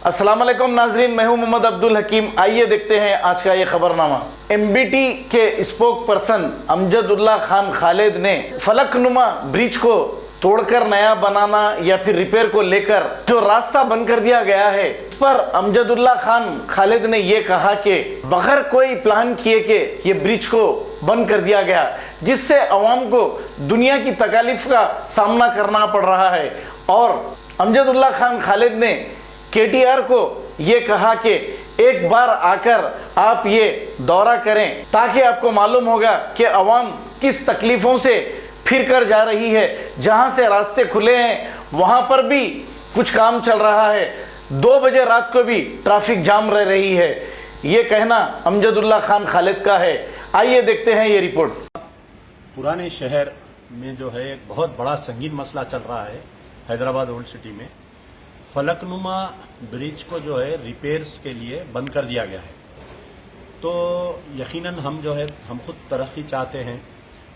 अस्सलाम वालेकुम नाजरीन, मैं हूं मोहम्मद अब्दुल हकीम। आइए देखते हैं आज का ये खबरनामा। एमबीटी के स्पोक पर्सन अमजदुल्ला खान खालिद ने फलकनुमा ब्रिज को तोड़कर नया बनाना या फिर रिपेयर को लेकर जो रास्ता बंद कर दिया गया है, इस पर अमजदुल्ला खान खालिद ने ये कहा कि बगैर कोई प्लान किए के ये ब्रिज को बंद कर दिया गया, जिससे अवाम को दुनिया की तकालीफ का सामना करना पड़ रहा है। और अमजदुल्ला खान खालिद ने केटीआर को ये कहा कि एक बार आकर आप ये दौरा करें ताकि आपको मालूम होगा कि अवाम किस तकलीफ़ों से फिर कर जा रही है। जहां से रास्ते खुले हैं वहां पर भी कुछ काम चल रहा है, 2 बजे रात को भी ट्रैफिक जाम रह रही है। ये कहना अमजदुल्ला खान खालिद का है। आइए देखते हैं ये रिपोर्ट। पुराने शहर में जो है एक बहुत बड़ा संगीन मसला चल रहा है हैदराबाद ओल्ड सिटी में। फलकनुमा ब्रिज को जो है रिपेयर्स के लिए बंद कर दिया गया है। तो यकीनन हम खुद तरक्की चाहते हैं,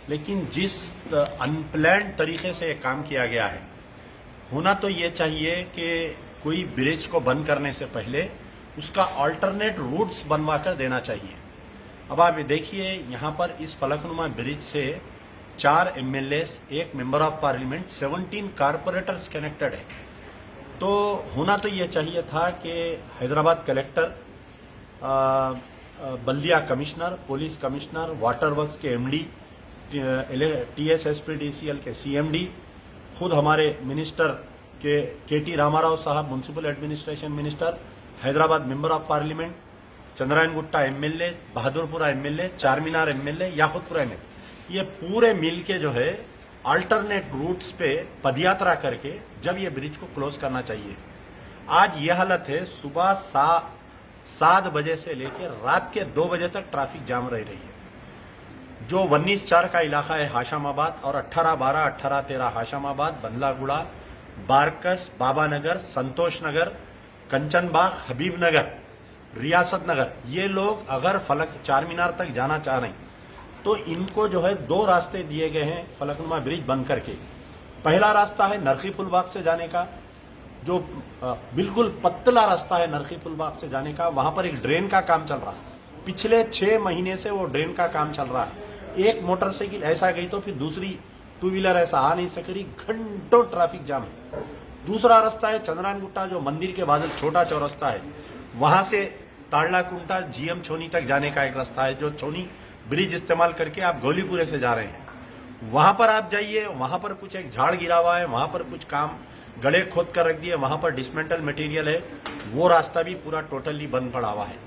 लेकिन जिस अनप्लान्ड तरीके से काम किया गया है, होना तो ये चाहिए कि कोई ब्रिज को बंद करने से पहले उसका अल्टरनेट रूट्स बनवा कर देना चाहिए। अब आप देखिए, यहाँ पर इस फलकनुमा ब्रिज से 4 MLAs, 1 member of parliament, 17 corporators connected है। तो होना तो ये चाहिए था कि हैदराबाद कलेक्टर, बल्दिया commissioner, police commissioner, water works के MD, TSSPDCL के CMD, खुद हमारे मिनिस्टर के KT रामाराव साहब, municipal administration minister, Hyderabad member of parliament, Chandrayan Gutta MLA, Bahadurpura MLA, Charminar MLA, Yakutpura MLA, ये पूरे मिल के जो है अल्टरनेट रूट्स पे पदयात्रा करके जब ये ब्रिज को क्लोज करना चाहिए। आज ये हालत है, सुबह 7 बजे से लेकर रात के 2 बजे तक ट्रैफिक जाम रह रही है। जो 19-4 का इलाका है हाशमाबाद और 18-12, 18-13 हाशमाबाद, बंदलागुड़ा, बारकस, बाबा नगर, संतोष नगर, कंचनबाग, हबीब नगर, रियासत नगर, ये लोग अगर फलक चार मीनार तक जाना चाह रहे हैं तो इनको जो है 2 रास्ते दिए गए हैं फलकनुमा ब्रिज बंद करके। पहला रास्ता है नरखी फुलबाग से जाने का, जो बिल्कुल पतला रास्ता है नरखी फुलबाग से जाने का। वहां पर एक ड्रेन का काम चल रहा है, पिछले 6 महीने से वो ड्रेन का काम चल रहा है। एक मोटरसाइकिल ऐसा गई तो फिर दूसरी 2 व्हीलर ऐसा आ नहीं सक रही, घंटों ट्रैफिक जाम है। दूसरा रास्ता है चंद्रायन गुट्टा, जो मंदिर के बाद छोटा चौरास्ता है, वहां से ताड़ला कुंटा GM छोनी तक जाने का एक रास्ता है, जो छोनी ब्रिज इस्तेमाल करके आप गोलीपुरे से जा रहे हैं। वहां पर आप जाइए, वहां पर कुछ एक झाड़ गिरा हुआ है, वहां पर कुछ काम गड़े खोद कर रख दिए, वहां पर डिसमेंटल मटेरियल है, वो रास्ता भी पूरा टोटली बंद पड़ा हुआ है।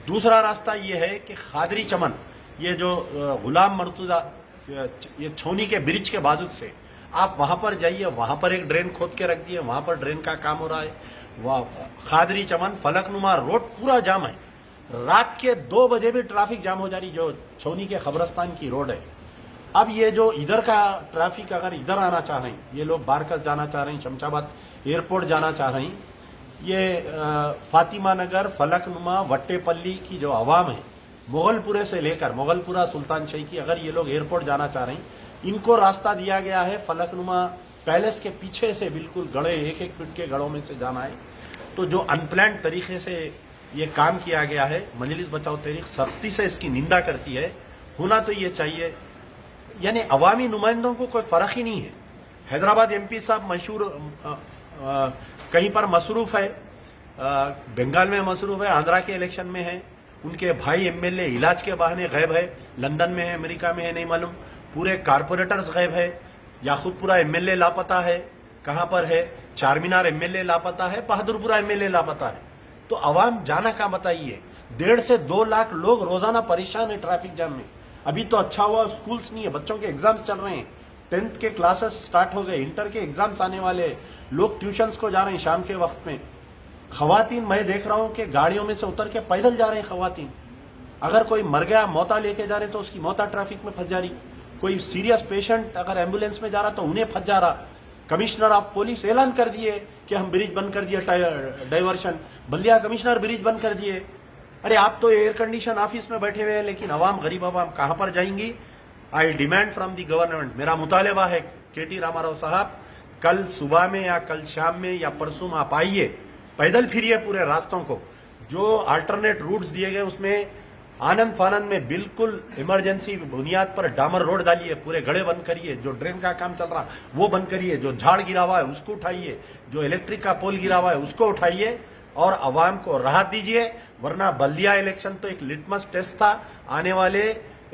दूसरा रास्ता ये है कि खादरी चमन, ये जो गुलाम मर्तुजा, ये छोनी के ब्रिज के बाजू से आप वहां पर जाइए, वहां पर एक ड्रेन खोद के रख दिए, वहां पर ड्रेन का काम हो रहा है। वह खादरी चमन फलकनुमा रोड पूरा जाम है, रात के 2 बजे भी ट्रैफिक जाम हो जा रही, जो छोनी के खबरस्तान की रोड है। अब ये जो इधर का ट्रैफिक अगर इधर आना चाह रहे हैं, ये लोग बारकस जाना चाह रहे हैं, शमशाबाद एयरपोर्ट जाना चाह रहे हैं, ये फातिमा नगर, फलकनुमा, वट्टेपल्ली की जो आवाम है, मुगलपुरे से लेकर मुगलपुरा, सुल्तान शाही की, अगर ये लोग एयरपोर्ट जाना चाह रहे हैं, इनको रास्ता दिया गया है फलकनुमा पैलेस के पीछे से, बिल्कुल गड़े 1-1 फीट के गड़ों में से जाना है। तो जो अनप्लान्ड तरीके से ये काम किया गया है, मजलिस बचाओ तहरीक सख्ती से इसकी निंदा करती है। होना तो ये चाहिए, यानी अवामी नुमाइंदों को कोई फर्क ही नहीं है। हैदराबाद MP साहब मशहूर कहीं पर मसरूफ है, बंगाल में मसरूफ है, आंध्रा के इलेक्शन में है, उनके भाई MLA इलाज के बहाने गायब है, लंदन में है, अमेरिका में है, नहीं मालूम, पूरे कारपोरेटर्स गायब है, याकुतपुरा MLA लापता है, कहां पर है, चारमीनार MLA लापता है, बहादुरपुरा MLA लापता है। तो अवाम जाना कहां बताइए। 1.5 से 2 लाख लोग रोजाना परेशान है ट्रैफिक जाम में। अभी तो अच्छा हुआ स्कूल्स नहीं है, बच्चों के एग्जाम्स चल रहे हैं, 10th के क्लासेस स्टार्ट हो गए, इंटर के एग्जाम्स आने वाले, लोग ट्यूशंस को जा रहे हैं शाम के वक्त में। खवातीन, मैं देख रहा हूं कि गाड़ियों में से उतर के पैदल जा रहे हैं खवातीन। अगर कोई मर गया, मौता लेके जा रहे तो उसकी मौता ट्रैफिक में फंस जा रही। कोई सीरियस पेशेंट अगर एम्बुलेंस में जा रहा तो उन्हें फंस जा रहा। कमिश्नर ऑफ पुलिस ऐलान कर दिए कि हम ब्रिज बंद कर दिए, डाइवर्शन, बल्दिया कमिश्नर ब्रिज बंद कर दिए। अरे आप तो एयर कंडीशन ऑफिस में बैठे हुए हैं, लेकिन अवाम, गरीब अवाम कहां पर जाएंगी। आई डिमांड फ्रॉम दी गवर्नमेंट, मेरा मुतालबा है KT रामाराव साहब, कल सुबह में या कल शाम में या परसों आप आइए पैदल फिरिए पूरे रास्तों को। जो अल्टरनेट रूट्स दिए गए उसमें आनंद फानंद में बिल्कुल इमरजेंसी बुनियाद पर डामर रोड डालिए, पूरे गड्ढे बंद करिए, जो ड्रेन का काम चल रहा वो बंद करिए, जो झाड़ गिरा हुआ है उसको उठाइए, जो इलेक्ट्रिक का पोल गिरा हुआ है उसको उठाइए और अवाम को राहत दीजिए। वरना बल्दिया इलेक्शन तो एक लिटमस टेस्ट था, आने वाले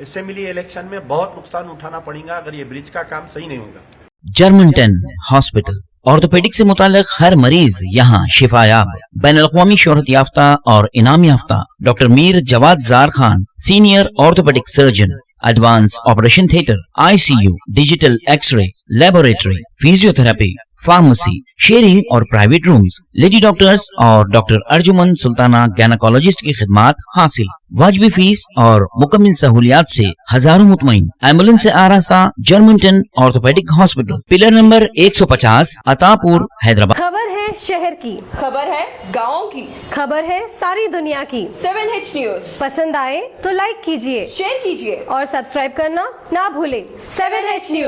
असेंबली इलेक्शन में बहुत नुकसान उठाना पड़ेगा अगर ये ब्रिज का काम सही नहीं होगा। जर्मनटन हॉस्पिटल ऑर्थोपेडिक से मुताल्लिक हर मरीज यहाँ शिफायाब। बैनुल-अक़वामी शोहरत याफ्ता और इनाम याफ्ता doctor Mir Jawad Zar Khan, senior orthopaedic surgeon, advance operation theatre, ICU, digital x ray, laboratory, physiotherapy, pharmacy, sharing और प्राइवेट रूम्स, लेडी डॉक्टर्स और डॉक्टर अर्जुमन सुल्ताना गैनकोलॉजिस्ट की खिदमात हासिल। वाजिबी फीस और मुकम्मल सहूलियात से हजारों मुतमईन। एम्बुलेंस से आरास्ता Germanton orthopaedic hospital, pillar number 150, Attapur, Hyderabad. खबर है शहर की, खबर है गाँव की, खबर है सारी दुनिया की। 7H न्यूज पसंद आए तो लाइक कीजिए, शेयर कीजिए और सब्सक्राइब करना ना भूले। 7H news.